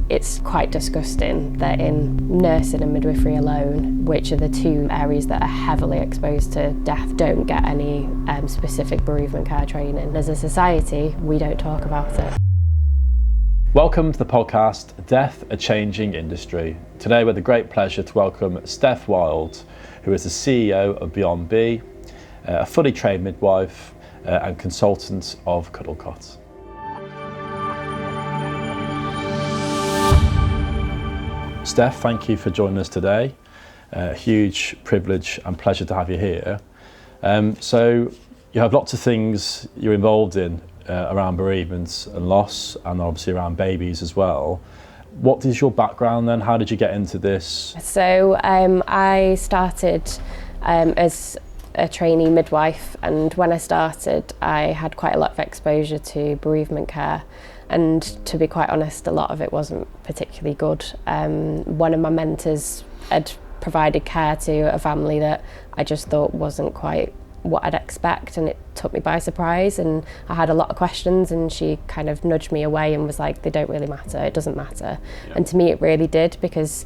It's quite disgusting that in nursing and midwifery alone, which are the two areas that are heavily exposed to death, don't get any specific bereavement care training. As a society, we don't talk about it. Welcome to the podcast, Death, a Changing Industry. Today we have the great pleasure to welcome Steph Wild, who is the CEO of Bereavement, a fully trained midwife and consultant of Cuddle Cot. Steph, thank you for joining us today. Huge privilege and pleasure to have you here. So you have lots of things you're involved in around bereavement and loss, and obviously around babies as well. What is your background then? How did you get into this? So I started as a trainee midwife, and when I started I had quite a lot of exposure to bereavement care, and to be quite honest, a lot of it wasn't particularly good. One of my mentors had provided care to a family that I just thought wasn't quite what I'd expect, and it took me by surprise, and I had a lot of questions, and she kind of nudged me away and was like, they don't really matter, it doesn't matter. Yeah. And to me it really did, because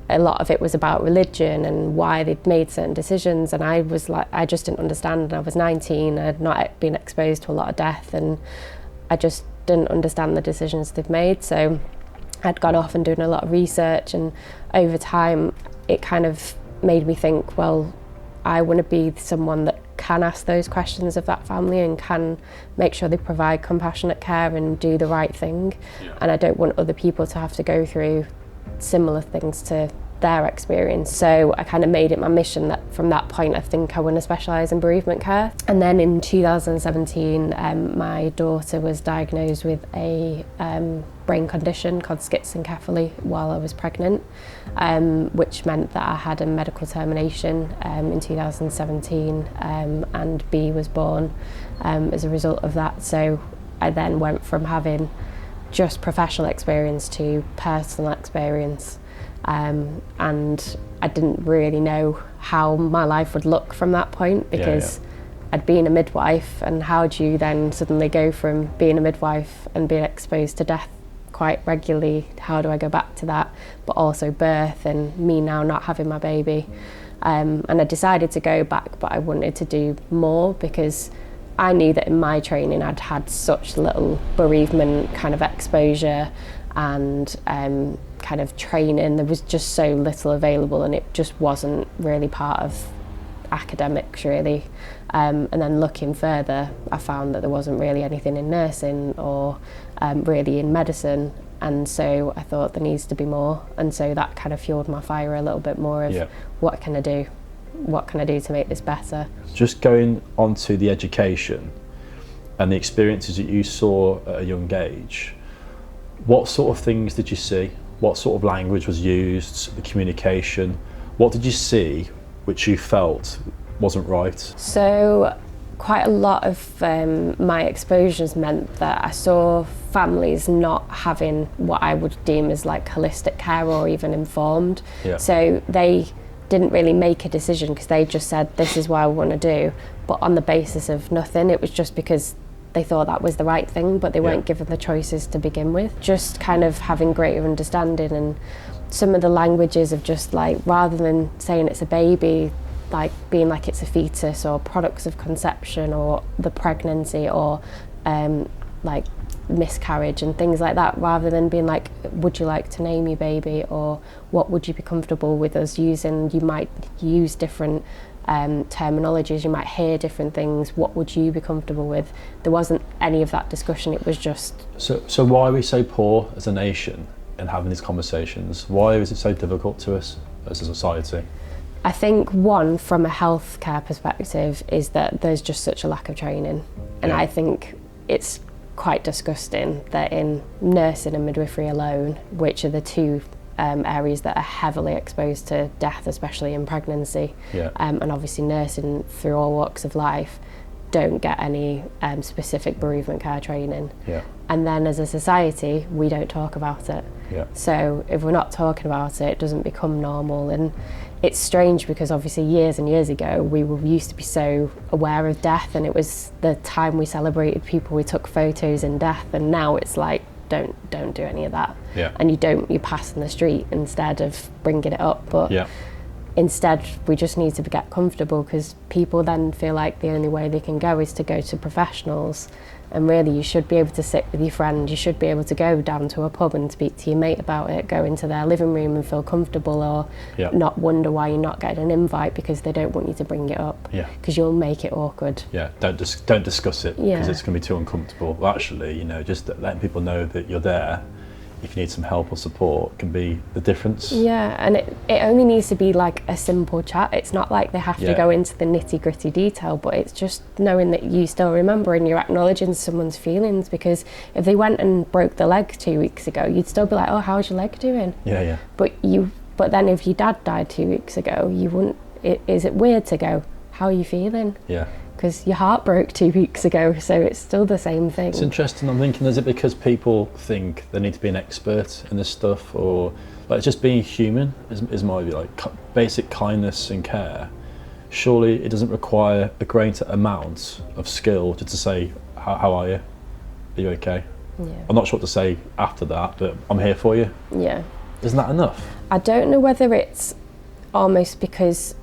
a lot of it was about religion and why they'd made certain decisions, and I was like, I just didn't understand. And I was 19, I'd not been exposed to a lot of death, and I just didn't understand the decisions they've made. So I'd gone off and doing a lot of research, and over time it kind of made me think, well, I want to be someone that can ask those questions of that family and can make sure they provide compassionate care and do the right thing. Yeah. And I don't want other people to have to go through similar things to their experience. So I kind of made it my mission that from that point I think I want to specialise in bereavement care. And then in 2017 my daughter was diagnosed with a brain condition called schizencephaly while I was pregnant, which meant that I had a medical termination in 2017, and B was born as a result of that. So I then went from having just professional experience to personal experience, and I didn't really know how my life would look from that point, because I'd been a midwife, and how do you then suddenly go from being a midwife and being exposed to death quite regularly? How do I go back to that, but also birth and me now not having my baby? And I decided to go back, but I wanted to do more, because I knew that in my training I'd had such little bereavement kind of exposure and kind of training. There was just so little available, and it just wasn't really part of academics really. And then looking further, I found that there wasn't really anything in nursing or really in medicine, and so I thought there needs to be more, and so that kind of fueled my fire a little bit more of what can I do? What can I do to make this better? Just going on to the education and the experiences that you saw at a young age, what sort of things did you see? What sort of language was used, the communication? What did you see which you felt wasn't right? So quite a lot of my exposures meant that I saw families not having what I would deem as like holistic care or even informed. Yeah. So they didn't really make a decision because they just said, this is what I want to do, but on the basis of nothing. It was just because they thought that was the right thing, but they weren't given the choices to begin with. Just kind of having greater understanding, and some of the languages of just like, rather than saying it's a baby, like being like it's a fetus or products of conception or the pregnancy or like miscarriage and things like that, rather than being like, would you like to name your baby, or what would you be comfortable with us using? You might use different terminologies, you might hear different things. What would you be comfortable with? There wasn't any of that discussion. It was just... So why are we so poor as a nation in having these conversations? Why is it so difficult to us as a society? I think one, from a healthcare perspective, is that there's just such a lack of training. And I think it's quite disgusting that in nursing and midwifery alone, which are the two areas that are heavily exposed to death, especially in pregnancy, and obviously nursing through all walks of life, don't get any specific bereavement care training. And then as a society, we don't talk about it. So if we're not talking about it, it doesn't become normal. And it's strange because obviously years and years ago we used to be so aware of death, and it was the time we celebrated people, we took photos in death, and now it's like don't do any of that. Yeah. And you pass in the street instead of bringing it up. But yeah. instead, we just need to get comfortable, because people then feel like the only way they can go is to go to professionals. And really, you should be able to sit with your friend, you should be able to go down to a pub and speak to your mate about it, go into their living room and feel comfortable, or Yeah. not wonder why you're not getting an invite because they don't want you to bring it up, Yeah. because you'll make it awkward. Yeah, don't discuss it, because Yeah. it's going to be too uncomfortable. But actually, just letting people know that you're there, if you need some help or support, can be the difference. Yeah, and it only needs to be like a simple chat. It's not like they have to Yeah. go into the nitty gritty detail, but it's just knowing that you still remember and you're acknowledging someone's feelings. Because if they went and broke the leg 2 weeks ago, you'd still be like, oh, how's your leg doing? Yeah. But then if your dad died 2 weeks ago, you wouldn't, is it weird to go, how are you feeling? Yeah. Because your heart broke 2 weeks ago, so it's still the same thing. It's interesting. I'm thinking, is it because people think they need to be an expert in this stuff, or like just being human is my view, like basic kindness and care? Surely it doesn't require a greater amount of skill just to say, how are you? Are you okay? Yeah. I'm not sure what to say after that, but I'm here for you. Yeah. Isn't that enough? I don't know whether it's almost because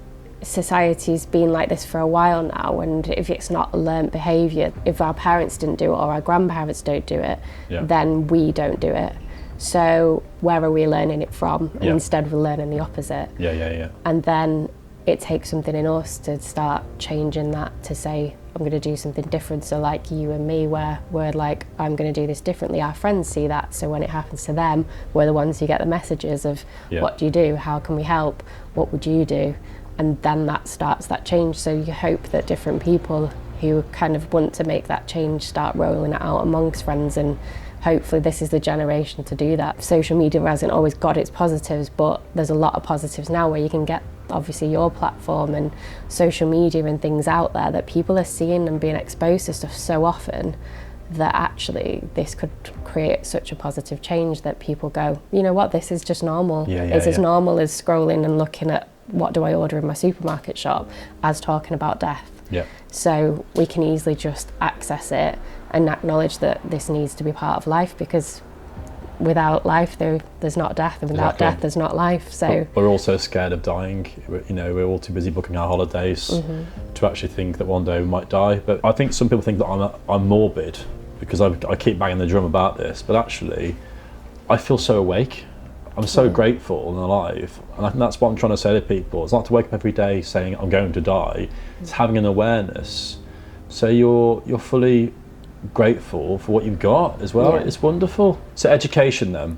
society's been like this for a while now, and if it's not a learnt behaviour, if our parents didn't do it or our grandparents don't do it, Yeah. then we don't do it. So where are we learning it from? And Yeah. instead we're learning the opposite. Yeah. And then it takes something in us to start changing that, to say, I'm going to do something different. So like you and me, where we're like, I'm going to do this differently. Our friends see that, so when it happens to them, we're the ones who get the messages of, Yeah. what do you do? How can we help? What would you do? And then that starts that change. So you hope that different people who kind of want to make that change start rolling it out amongst friends, and hopefully this is the generation to do that. Social media hasn't always got its positives, but there's a lot of positives now where you can get obviously your platform and social media and things out there that people are seeing and being exposed to stuff so often, that actually this could create such a positive change that people go, you know what, this is just normal. It's as normal as scrolling and looking at what do I order in my supermarket shop as talking about death. Yeah. So we can easily just access it and acknowledge that this needs to be part of life, because without life there's not death, and without Exactly. death there's not life. So But we're also scared of dying. We're all too busy booking our holidays to actually think that one day we might die. But I think some people think that I'm morbid because I keep banging the drum about this, but actually I feel so awake. I'm so grateful and alive, and I think that's what I'm trying to say to people. It's not to wake up every day saying I'm going to die. It's having an awareness, so you're fully grateful for what you've got as well. Yeah. It's wonderful. So education then,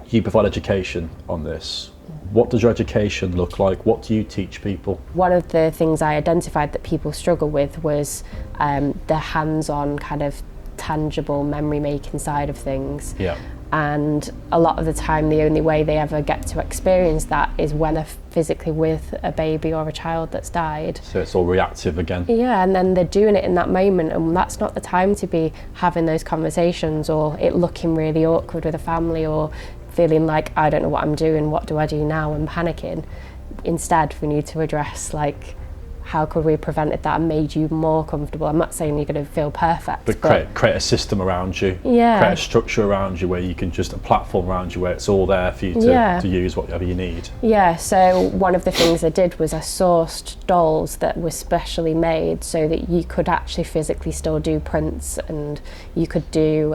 you provide education on this. What does your education look like? What do you teach people? one of the things I identified that people struggle with was the hands-on kind of tangible memory making side of things. Yeah. And a lot of the time the only way they ever get to experience that is when they're physically with a baby or a child that's died. So it's all reactive again. Yeah, and then they're doing it in that moment, and that's not the time to be having those conversations, or it looking really awkward with a family, or feeling like, I don't know what I'm doing, what do I do now, and panicking. Instead, we need to address, like, how could we have prevented that and made you more comfortable? I'm not saying you're going to feel perfect, But create a system around you, Yeah. create a structure around you where you can just, a platform around you where it's all there for you to use whatever you need. Yeah, so one of the things I did was I sourced dolls that were specially made so that you could actually physically still do prints, and you could do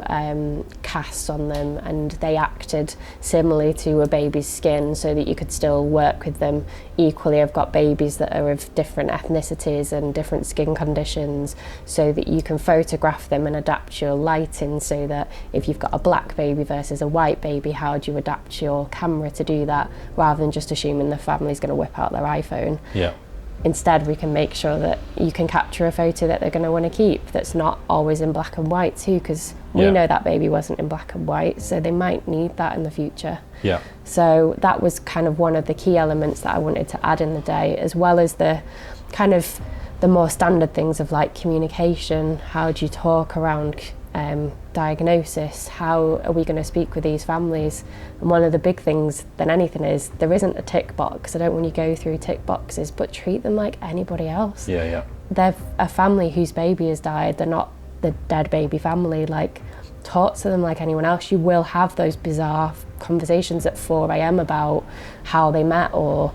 casts on them, and they acted similarly to a baby's skin so that you could still work with them equally. I've got babies that are of different ethnicities and different skin conditions, so that you can photograph them and adapt your lighting, so that if you've got a black baby versus a white baby, how do you adapt your camera to do that, rather than just assuming the family's going to whip out their iPhone. Yeah. Instead, we can make sure that you can capture a photo that they're going to want to keep that's not always in black and white too, because we know that baby wasn't in black and white, so they might need that in the future. Yeah. So that was kind of one of the key elements that I wanted to add in the day, as well as the kind of the more standard things of like communication. How do you talk around diagnosis? How are we going to speak with these families? And one of the big things than anything is there isn't a tick box. I don't want you to go through tick boxes, but treat them like anybody else. Yeah. They're a family whose baby has died. They're not the dead baby family. Like, talk to them like anyone else. You will have those bizarre conversations at 4 a.m. about how they met, or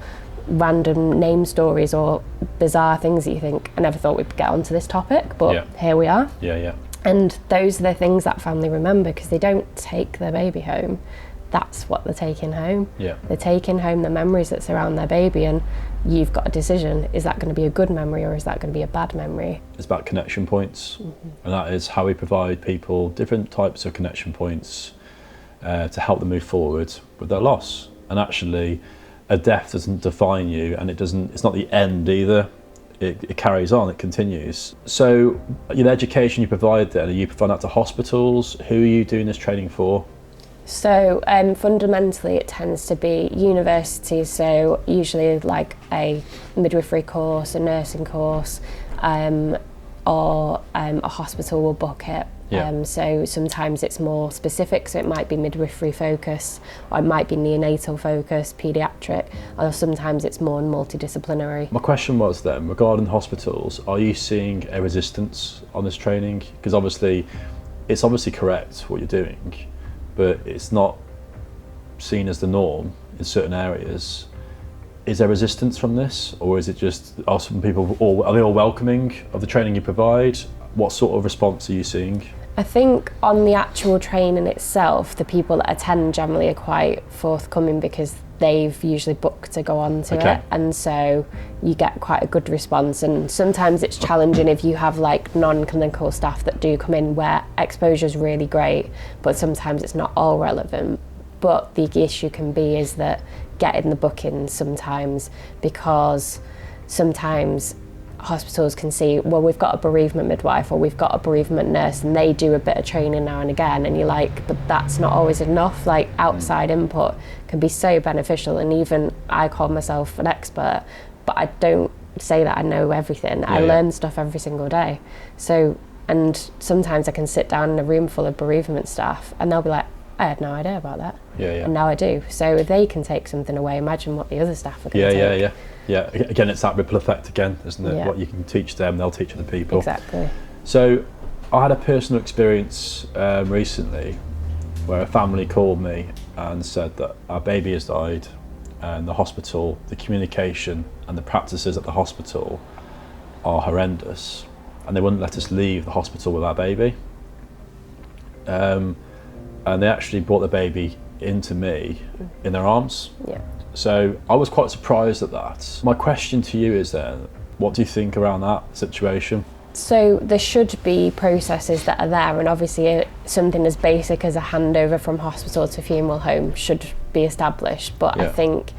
random name stories, or bizarre things that you think, I never thought we'd get onto this topic, but here we are. And those are the things that family remember, because they don't take their baby home. That's what they're taking home. They're taking home the memories that surround their baby, and you've got a decision. Is that going to be a good memory, or is that going to be a bad memory? It's about connection points, and that is how we provide people different types of connection points to help them move forward with their loss. And actually, a death doesn't define you, and it's not the end either. It carries on, it continues. So the education you provide then, are you providing that to hospitals? Who are you doing this training for? So fundamentally it tends to be universities, so usually like a midwifery course, a nursing course, or a hospital will book it. So sometimes it's more specific, so it might be midwifery focus, or it might be neonatal focus, paediatric, or sometimes it's more multidisciplinary. My question was then, regarding hospitals, are you seeing a resistance on this training? Because obviously, it's obviously correct what you're doing, but it's not seen as the norm in certain areas. Is there resistance from this, or is it just, are they all welcoming of the training you provide? What sort of response are you seeing? I think on the actual training itself, the people that attend generally are quite forthcoming, because they've usually booked to go on to it, and so you get quite a good response. And sometimes it's challenging if you have like non-clinical staff that do come in, where exposure is really great, but sometimes it's not all relevant. But the issue can be is that getting the bookings sometimes, because sometimes hospitals can see, well, we've got a bereavement midwife, or we've got a bereavement nurse, and they do a bit of training now and again, and you're like, but that's not always enough. Like, outside input can be so beneficial, and even I call myself an expert, but I don't say that I know everything. I learn stuff every single day. So, and sometimes I can sit down in a room full of bereavement staff and they'll be like, I had no idea about that. And now I do. So if they can take something away, imagine what the other staff are going to take. Yeah, again, it's that ripple effect again, isn't it? What you can teach them, they'll teach other people. Exactly. So I had a personal experience recently where a family called me and said that our baby has died, and the hospital, the communication and the practices at the hospital are horrendous, and they wouldn't let us leave the hospital with our baby. And they actually brought the baby into me in their arms. So I was quite surprised at that. My question to you is then, what do you think around that situation? So there should be processes that are there, and obviously something as basic as a handover from hospital to funeral home should be established. But I think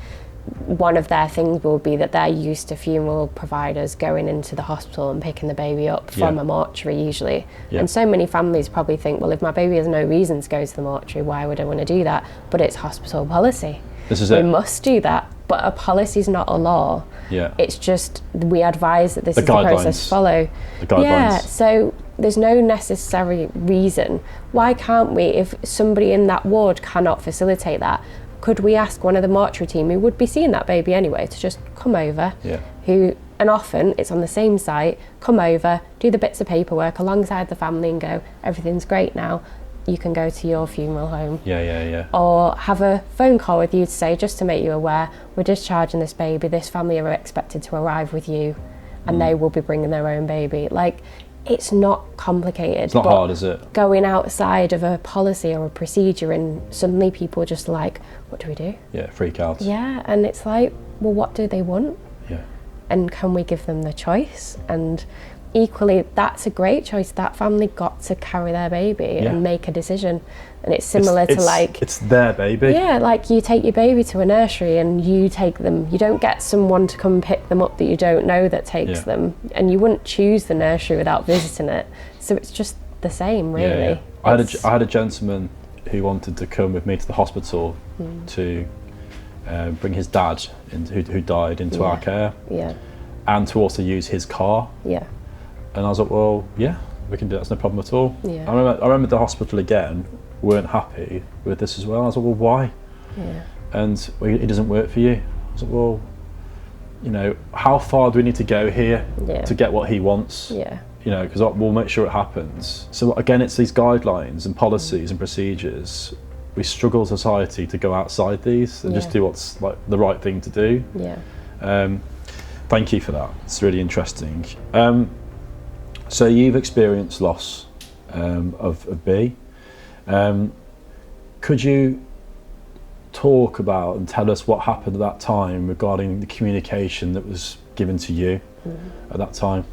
one of their things will be that they're used to funeral providers going into the hospital and picking the baby up from a mortuary usually. And so many families probably think, well, if my baby has no reason to go to the mortuary, why would I want to do that? But it's hospital policy. This is it. We must do that, but a policy is not a law. It's just, we advise that this is the process follow. The guidelines. So there's no necessary reason. Why can't we, if somebody in that ward cannot facilitate that, could we ask one of the mortuary team who would be seeing that baby anyway to just come over, and often it's on the same site, come over, do the bits of paperwork alongside the family and go, everything's great now, you can go to your funeral home. Or have a phone call with you to say, just to make you aware, we're discharging this baby, this family are expected to arrive with you, and they will be bringing their own baby. Like, it's not complicated. It's not hard, is it? Going outside of a policy or a procedure, and suddenly people are just like, what do we do? Freak out. And it's like, well, what do they want? And can we give them the choice? And equally, that's a great choice. That family got to carry their baby and make a decision. And it's similar to like... It's their baby. Like you take your baby to a nursery and you take them. You don't get someone to come pick them up that you don't know that takes them. And you wouldn't choose the nursery without visiting it. So it's just the same, really. I had a gentleman who wanted to come with me to the hospital to bring his dad, who died, into our care. And to also use his car. And I was like, well, we can do that, that's no problem at all. I remember the hospital again weren't happy with this as well. I was like, well, why? And well, it doesn't work for you. I was like, well, you know, how far do we need to go here to get what he wants? you know, because we'll make sure it happens. So again, it's these guidelines and policies and procedures. We struggle as a society to go outside these and just do what's like the right thing to do. Thank you for that. It's really interesting. So you've experienced loss of B. Could you talk about and tell us what happened at that time regarding the communication that was given to you at that time?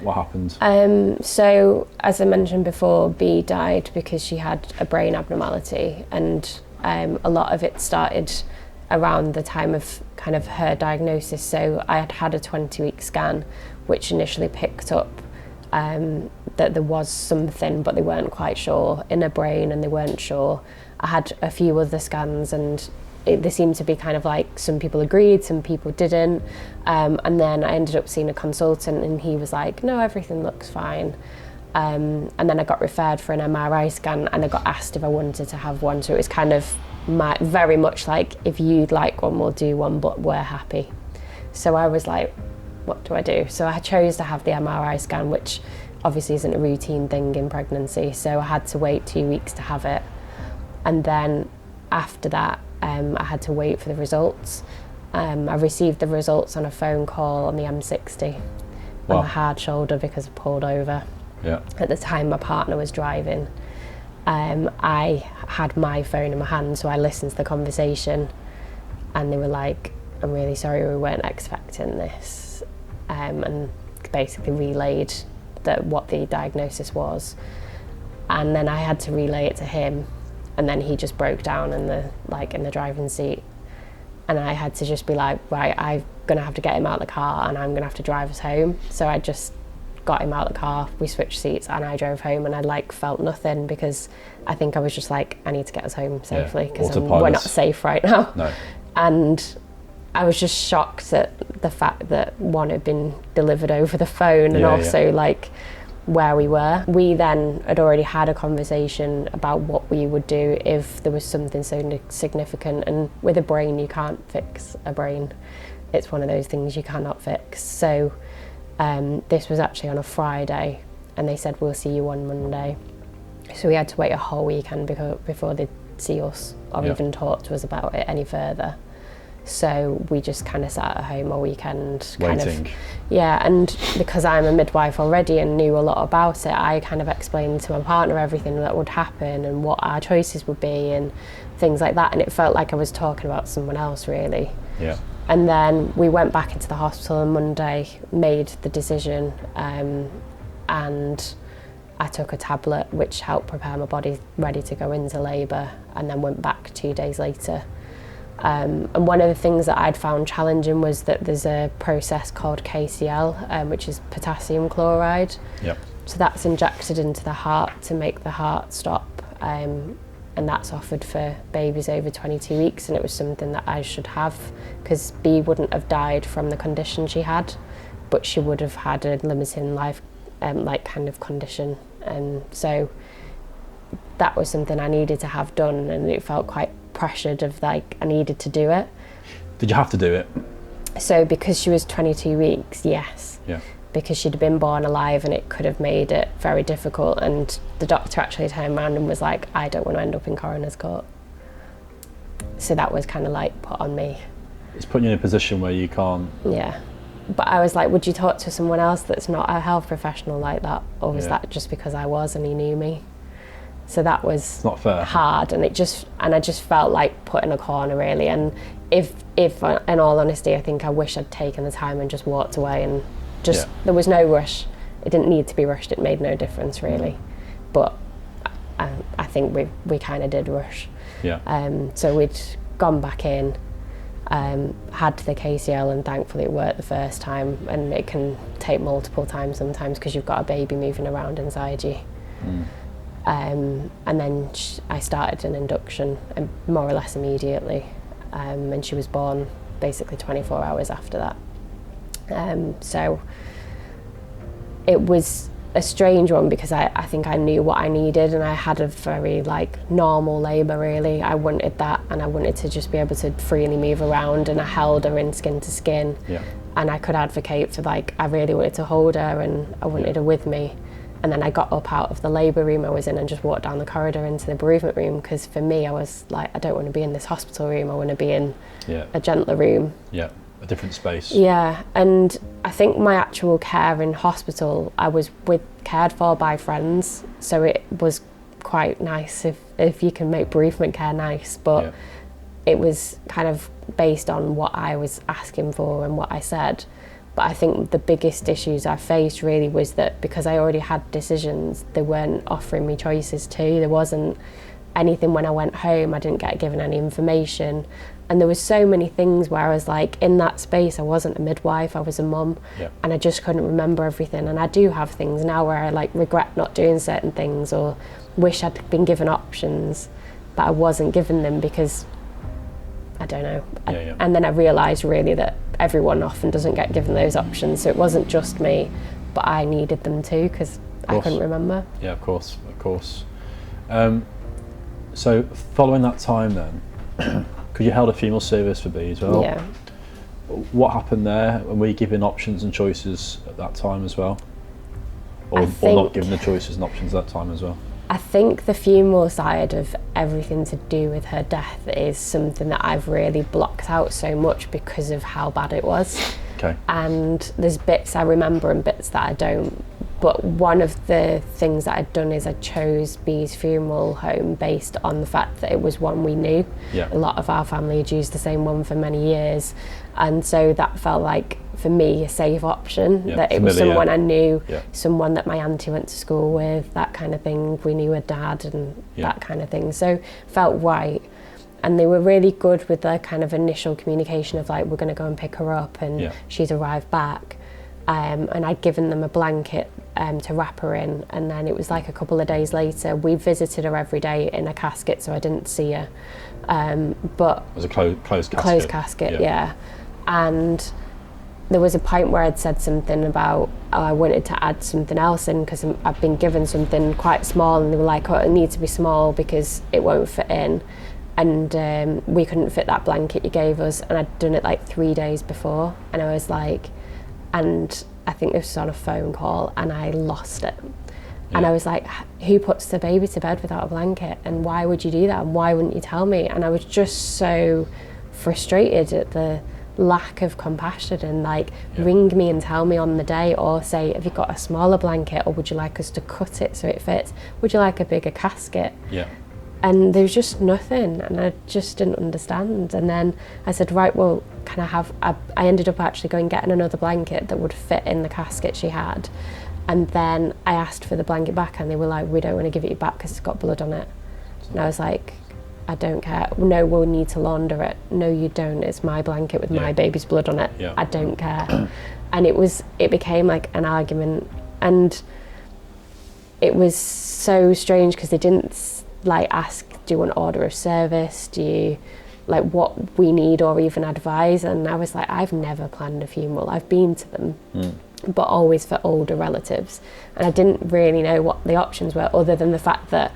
What happened? So, as I mentioned before, B died because she had a brain abnormality, and a lot of it started around the time of kind of her diagnosis. So I had a 20-week scan, which initially picked up that there was something, but they weren't quite sure in her brain, and they weren't sure. I had a few other scans, and they seemed to be kind of like, some people agreed, some people didn't. And then I ended up seeing a consultant, and he was like, no, everything looks fine. And then I got referred for an MRI scan, and I got asked if I wanted to have one. So it was kind of very much like, if you'd like one, we'll do one, but we're happy. So I was like, what do I do? So I chose to have the MRI scan, which obviously isn't a routine thing in pregnancy. So I had to wait 2 weeks to have it. And then after that, I had to wait for the results. I received the results on a phone call on the M60 on a hard shoulder because I pulled over. At the time, my partner was driving. I had my phone in my hand, so I listened to the conversation, and they were like, I'm really sorry, we weren't expecting this, and basically relayed what the diagnosis was. And then I had to relay it to him, and then he just broke down in the driving seat, and I had to just be like, right, I'm gonna have to get him out of the car, and I'm gonna have to drive us home. So I just got him out of the car, we switched seats, and I drove home, and I felt nothing, because I think I was just like, I need to get us home safely, because we're not safe right now. No. And I was just shocked at the fact that one had been delivered over the phone, and also where we were. We then had already had a conversation about what we would do if there was something so significant, and with a brain, you can't fix a brain. It's one of those things you cannot fix. So this was actually on a Friday, and they said, we'll see you on Monday. So we had to wait a whole weekend before they'd see us or even talk to us about it any further. So we just kind of sat at home all weekend, waiting. And because I'm a midwife already and knew a lot about it, I kind of explained to my partner everything that would happen and what our choices would be and things like that, and it felt like I was talking about someone else, really. And then we went back into the hospital on Monday, made the decision, and I took a tablet which helped prepare my body ready to go into labour, and then went back 2 days later. And one of the things that I'd found challenging was that there's a process called KCL, which is potassium chloride. So that's injected into the heart to make the heart stop, and that's offered for babies over 22 weeks, and it was something that I should have, because B wouldn't have died from the condition she had, but she would have had a limiting life kind of condition, and so that was something I needed to have done, and it felt quite pressured of I needed to do it. Did you have to do it? So because she was 22 weeks, yes. Because she'd been born alive, and it could have made it very difficult, and the doctor actually turned around and was like, I don't want to end up in coroner's court. So that was kind of put on me. It's putting you in a position where you can't... But I was like, would you talk to someone else that's not a health professional like that? Or was that just because I was and he knew me? So that was it's not fair. Hard, and I just felt like put in a corner, really. And if in all honesty, I think I wish I'd taken the time and just walked away, and just there was no rush. It didn't need to be rushed. It made no difference, really. But I think we kind of did rush. So we'd gone back in, had the KCL, and thankfully it worked the first time, and it can take multiple times sometimes because you've got a baby moving around inside you. And then I started an induction, more or less immediately, and she was born basically 24 hours after that. So it was a strange one because I think I knew what I needed, and I had a very like normal labour really. I wanted that, and I wanted to just be able to freely move around, and I held her in skin to skin. Yeah. And I could advocate for like, I really wanted to hold her and I wanted her with me. And then I got up out of the labour room I was in and just walked down the corridor into the bereavement room, because for me I was like, I don't want to be in this hospital room, I want to be in a gentler room. Yeah, a different space. Yeah, and I think my actual care in hospital, I was cared for by friends, so it was quite nice if you can make bereavement care nice, but it was kind of based on what I was asking for and what I said. But I think the biggest issues I faced really was that because I already had decisions, they weren't offering me choices too. There wasn't anything when I went home, I didn't get given any information. And there was so many things where I was like, in that space, I wasn't a midwife, I was a mum, and I just couldn't remember everything. And I do have things now where I like regret not doing certain things or wish I'd been given options, but I wasn't given them because I don't know. And then I realised really that everyone often doesn't get given those options, so it wasn't just me, but I needed them too because I couldn't remember. Yeah, of course. So following that time then, because you held a funeral service for B as well. Yeah. What happened there? And were you given options and choices at that time as well? Or not given the choices and options at that time as well? I think the funeral side of everything to do with her death is something that I've really blocked out so much because of how bad it was. Okay. And there's bits I remember and bits that I don't. But one of the things that I'd done is I chose B's funeral home based on the fact that it was one we knew. Yeah. A lot of our family had used the same one for many years. And so that felt like, for me, a safe option, that it was someone I knew, someone that my auntie went to school with, that kind of thing. We knew her dad and that kind of thing. So felt right. And they were really good with the kind of initial communication of like, we're going to go and pick her up, and she's arrived back. And I'd given them a blanket to wrap her in, and then it was like a couple of days later, we visited her every day in a casket, so I didn't see her. But it was a closed casket. Closed casket, yeah. And there was a point where I'd said something about, I wanted to add something else in because I've been given something quite small, and they were like, oh, it needs to be small because it won't fit in. And we couldn't fit that blanket you gave us, and I'd done it like 3 days before, and I was like, and I think this was on a phone call, and I lost it. And I was like, who puts the baby to bed without a blanket, and why would you do that, and why wouldn't you tell me? And I was just so frustrated at the lack of compassion, and like, ring me and tell me on the day, or say, have you got a smaller blanket, or would you like us to cut it so it fits? Would you like a bigger casket? And there was just nothing, and I just didn't understand. And then I said, right, well, can I have, I ended up actually going getting another blanket that would fit in the casket she had. And then I asked for the blanket back, and they were like, we don't want to give it you back because it's got blood on it. And I was like, I don't care. No, we'll need to launder it. No, you don't. It's my blanket with my baby's blood on it. I don't care. And it became like an argument, and it was so strange because they didn't like ask, do you want order of service? Do you like what we need, or even advise? And I was like, I've never planned a funeral. I've been to them, but always for older relatives. And I didn't really know what the options were, other than the fact that,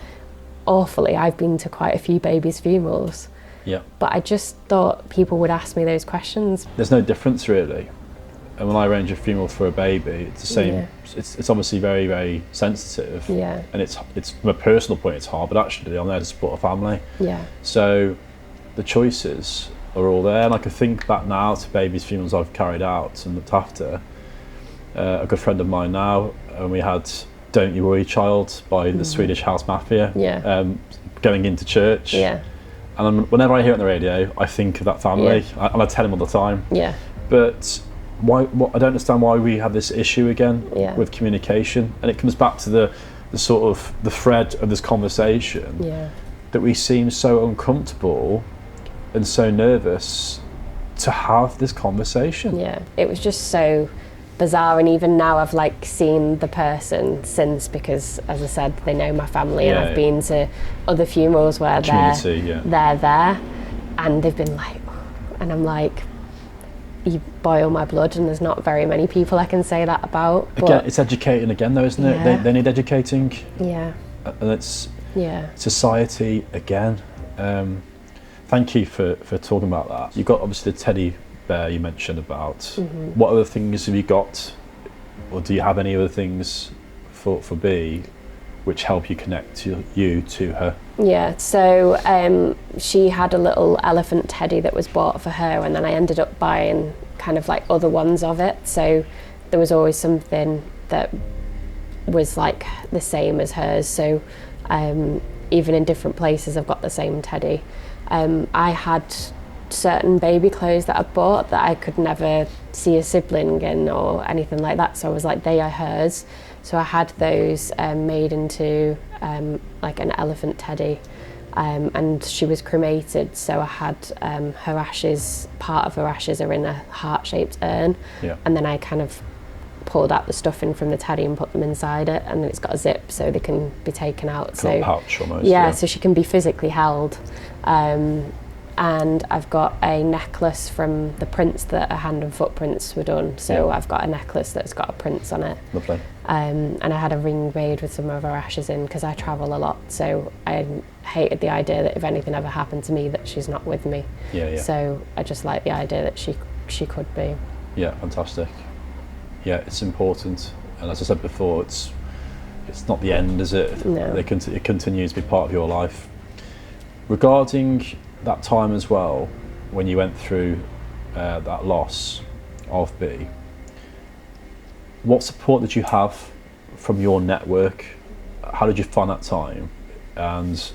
awfully, I've been to quite a few babies' funerals. But I just thought people would ask me those questions. There's no difference really. And when I arrange a funeral for a baby, it's the same. It's obviously very, very sensitive. And it's from a personal point, it's hard, but actually I'm there to support a family. So the choices are all there. And I can think back now to babies' funerals I've carried out and looked after. A good friend of mine now, and we had Don't You Worry Child by the Swedish House Mafia going into church. And whenever I hear it on the radio, I think of that family, and I tell them all the time. But why? I don't understand why we have this issue again with communication, and it comes back to the sort of the thread of this conversation that we seem so uncomfortable and so nervous to have this conversation. It was just so bizarre, and even now I've like seen the person since, because as I said, they know my family, and I've been to other funerals where they're there, and they've been like, and I'm like, you boil my blood, and there's not very many people I can say that about. But again, it's educating again though, isn't it? Yeah. They need educating. Yeah. And it's Yeah. society again. Thank you for talking about that. You've got obviously the teddy bear you mentioned about. What other things have you got, or do you have any other things for B which help you connect you to her? Yeah, so she had a little elephant teddy that was bought for her, and then I ended up buying kind of like other ones of it. So there was always something that was like the same as hers. So even in different places, I've got the same teddy. I had certain baby clothes that I bought that I could never see a sibling in or anything like that. So I was like, they are hers. So I had those made into like an elephant teddy, and she was cremated. So I had her ashes, part of her ashes are in a heart-shaped urn. Yeah. And then I kind of pulled out the stuffing from the teddy and put them inside it, and then it's got a zip so they can be taken out. Got so a pouch almost. yeah, so she can be physically held. And I've got a necklace from the prints that her hand and footprints were done. So I've got a necklace that's got a prints on it. Lovely. And I had a ring made with some of her ashes in, because I travel a lot. So I hated the idea that if anything ever happened to me, that she's not with me. Yeah, yeah. So I just like the idea that she could be. Yeah, fantastic. Yeah, it's important. And as I said before, it's not the end, is it? No. It continues to be part of your life. Regarding that time as well, when you went through that loss of B, what support did you have from your network? How did you find that time? And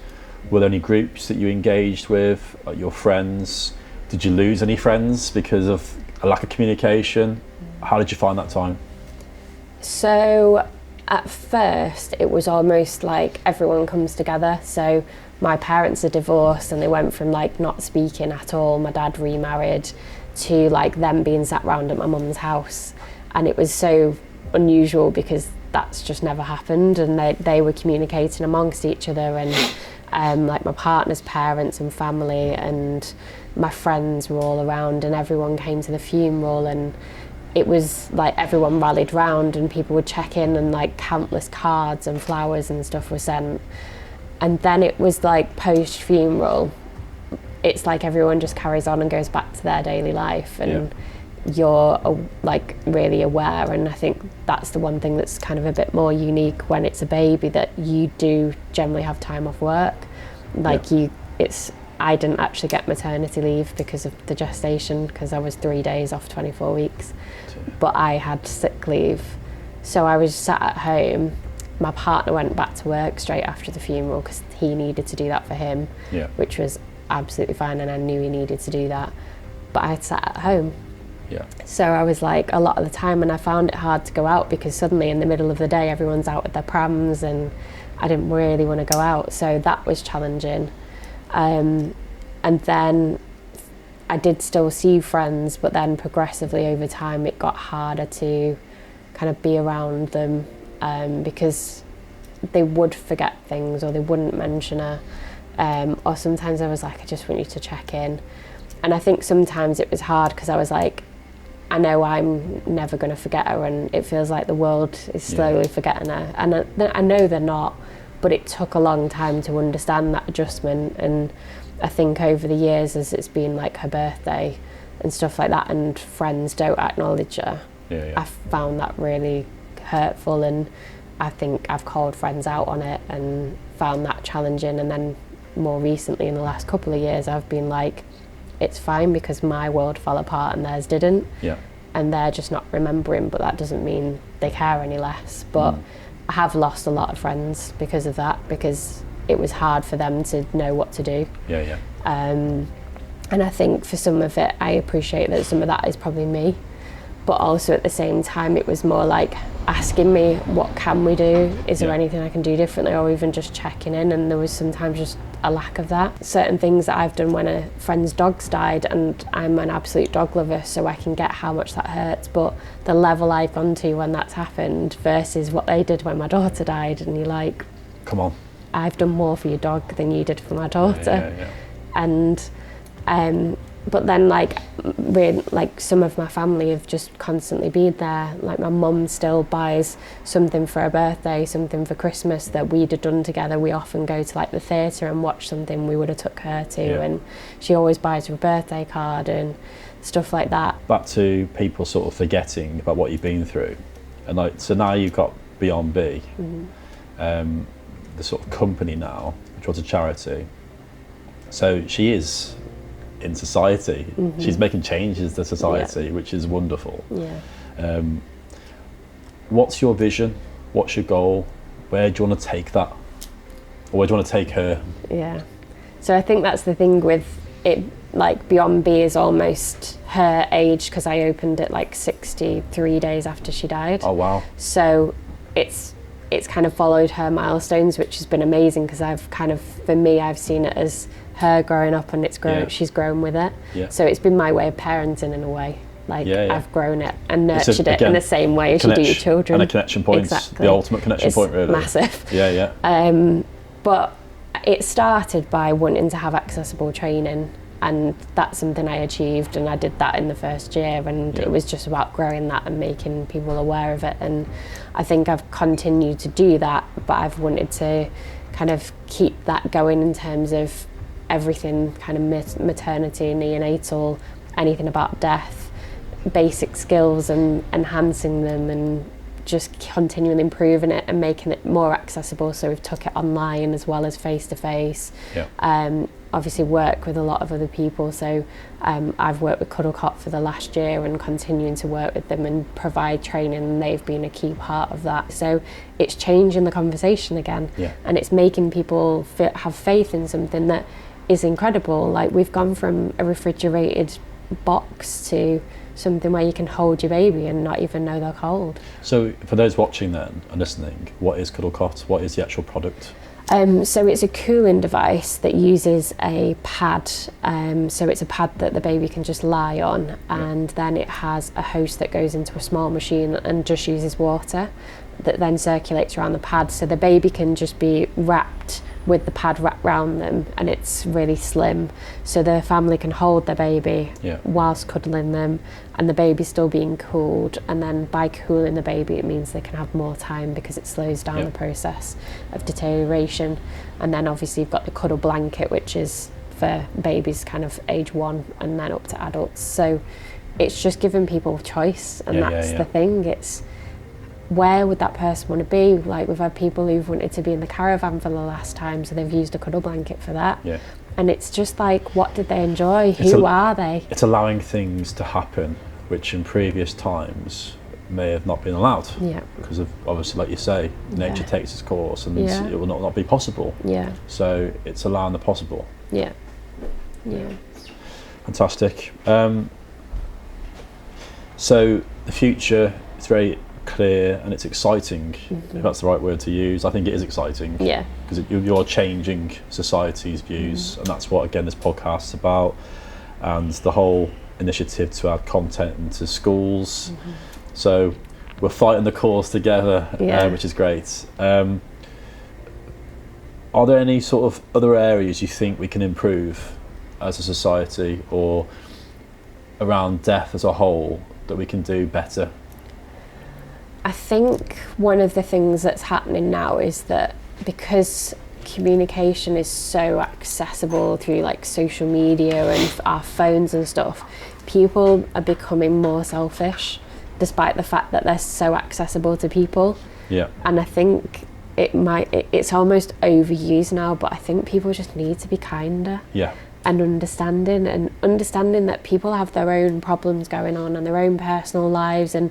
were there any groups that you engaged with, like your friends? Did you lose any friends because of a lack of communication? How did you find that time? So at first it was almost like everyone comes together. So my parents are divorced, and they went from like not speaking at all, my dad remarried, to like them being sat round at my mum's house. And it was so unusual because that's just never happened, and they were communicating amongst each other, and like my partner's parents and family and my friends were all around, and everyone came to the funeral, and it was like everyone rallied round and people would check in, and like countless cards and flowers and stuff were sent. And then it was like post-funeral, it's like everyone just carries on and goes back to their daily life, and you're like really aware. And I think that's the one thing that's kind of a bit more unique when it's a baby, that you do generally have time off work. Like I didn't actually get maternity leave because of the gestation, because I was 3 days off 24 weeks, but I had sick leave. So I was sat at home. My partner went back to work straight after the funeral because he needed to do that for him, which was absolutely fine, and I knew he needed to do that. But I sat at home. Yeah. So I was like, a lot of the time, and I found it hard to go out because suddenly in the middle of the day everyone's out with their prams, and I didn't really want to go out. So that was challenging. And then I did still see friends, but then progressively over time it got harder to kind of be around them, because they would forget things, or they wouldn't mention her, or sometimes I was like, I just want you to check in. And I think sometimes it was hard because I was like, I know I'm never going to forget her, and it feels like the world is slowly forgetting her, and I know they're not, but it took a long time to understand that adjustment. And I think over the years, as it's been like her birthday and stuff like that, and friends don't acknowledge her, I found that really hurtful, and I think I've called friends out on it and found that challenging. And then more recently, in the last couple of years, I've been like, it's fine because my world fell apart and theirs didn't, and they're just not remembering, but that doesn't mean they care any less. But I have lost a lot of friends because of that, because it was hard for them to know what to do. And I think for some of it, I appreciate that some of that is probably me, but also at the same time it was more like asking me, what can we do? Is there anything I can do differently? Or even just checking in, and there was sometimes just a lack of that. Certain things that I've done when a friend's dog's died, and I'm an absolute dog lover, so I can get how much that hurts, but the level I've gone to when that's happened versus what they did when my daughter died, and you're like, come on, I've done more for your dog than you did for my daughter. And but then like some of my family have just constantly been there. Like my mum still buys something for her birthday, something for Christmas that we'd have done together. We often go to like the theatre and watch something we would have took her to, and she always buys her a birthday card and stuff like that. Back to people sort of forgetting about what you've been through, and like, so now you've got Beyond B, the sort of company now, which was a charity. So she is in society. She's making changes to society, which is wonderful. What's your vision? What's your goal? Where do you want to take that? Or where do you want to take her? Yeah. So I think that's the thing with it, like Beyond B is almost her age, because I opened it like 63 days after she died. Oh wow. So it's kind of followed her milestones, which has been amazing, because for me, I've seen it as her growing up, and it's grown. She's grown with it. So it's been my way of parenting in a way. Like I've grown it and nurtured it in the same way as you do your children. And a connection point, the ultimate connection point, really. Massive. Yeah. But it started by wanting to have accessible training, and that's something I achieved, and I did that in the first year, and it was just about growing that and making people aware of it. And I think I've continued to do that, but I've wanted to kind of keep that going in terms of everything, kind of maternity, neonatal, anything about death, basic skills, and enhancing them, and just continuing improving it and making it more accessible. So we've took it online as well as face to face. Obviously work with a lot of other people, so I've worked with Cuddle Cot for the last year and continuing to work with them and provide training, and they've been a key part of that. So it's changing the conversation again, and it's making people have faith in something that is incredible. Like, we've gone from a refrigerated box to something where you can hold your baby and not even know they're cold. So for those watching then and listening, what is Cuddle Cot? What is the actual product? So it's a cooling device that uses a pad. So it's a pad that the baby can just lie on, and then it has a hose that goes into a small machine and just uses water that then circulates around the pad. So the baby can just be wrapped with the pad wrapped around them, and it's really slim, so the family can hold their baby whilst cuddling them, and the baby's still being cooled. And then by cooling the baby, it means they can have more time, because it slows down the process of deterioration. And then obviously you've got the cuddle blanket, which is for babies kind of age 1 and then up to adults. So it's just giving people choice, and that's the thing. It's where would that person want to be? Like, we've had people who've wanted to be in the caravan for the last time, so they've used a cuddle blanket for that. And it's just like, what did they enjoy? Who are they? It's allowing things to happen which in previous times may have not been allowed. Because of, obviously, like you say, nature takes its course, and it will not be possible. So it's allowing the possible. Fantastic. So the future is very clear and it's exciting, if that's the right word to use. I think it is exciting, because you're changing society's views, and that's what, again, this podcast is about, and the whole initiative to add content into schools. So we're fighting the cause together, which is great. Are there any sort of other areas you think we can improve as a society, or around death as a whole, that we can do better? I think one of the things that's happening now is that, because communication is so accessible through like social media and our phones and stuff, people are becoming more selfish, despite the fact that they're so accessible to people. And I think it's almost overused now, but I think people just need to be kinder. And understanding that people have their own problems going on and their own personal lives, and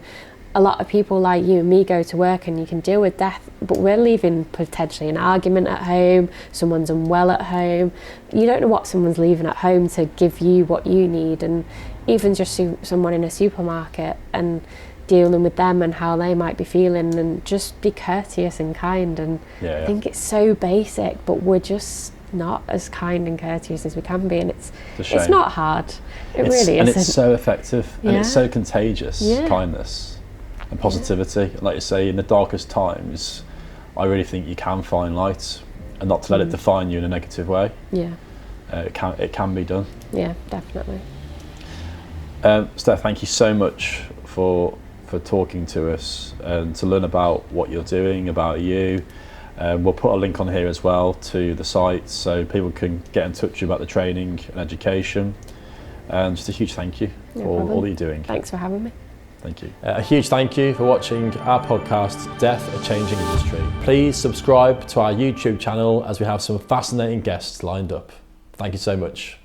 a lot of people like you and me go to work and you can deal with death, but we're leaving potentially an argument at home, someone's unwell at home. You don't know what someone's leaving at home to give you what you need, and even just someone in a supermarket and dealing with them and how they might be feeling, and just be courteous and kind. And I think it's so basic, but we're just not as kind and courteous as we can be, and it's not hard. It really isn't. And it's so effective, and it's so contagious, kindness and positivity. Like you say, in the darkest times, I really think you can find light, and not to let it define you in a negative way. It can be done. Definitely. Steph, thank you so much for talking to us and to learn about what you're doing, about you. We'll put a link on here as well to the site so people can get in touch with you about the training and education. And just a huge thank you for all that you're doing. Thanks for having me. Thank you. A huge thank you for watching our podcast, Death, a Changing Industry. Please subscribe to our YouTube channel as we have some fascinating guests lined up. Thank you so much.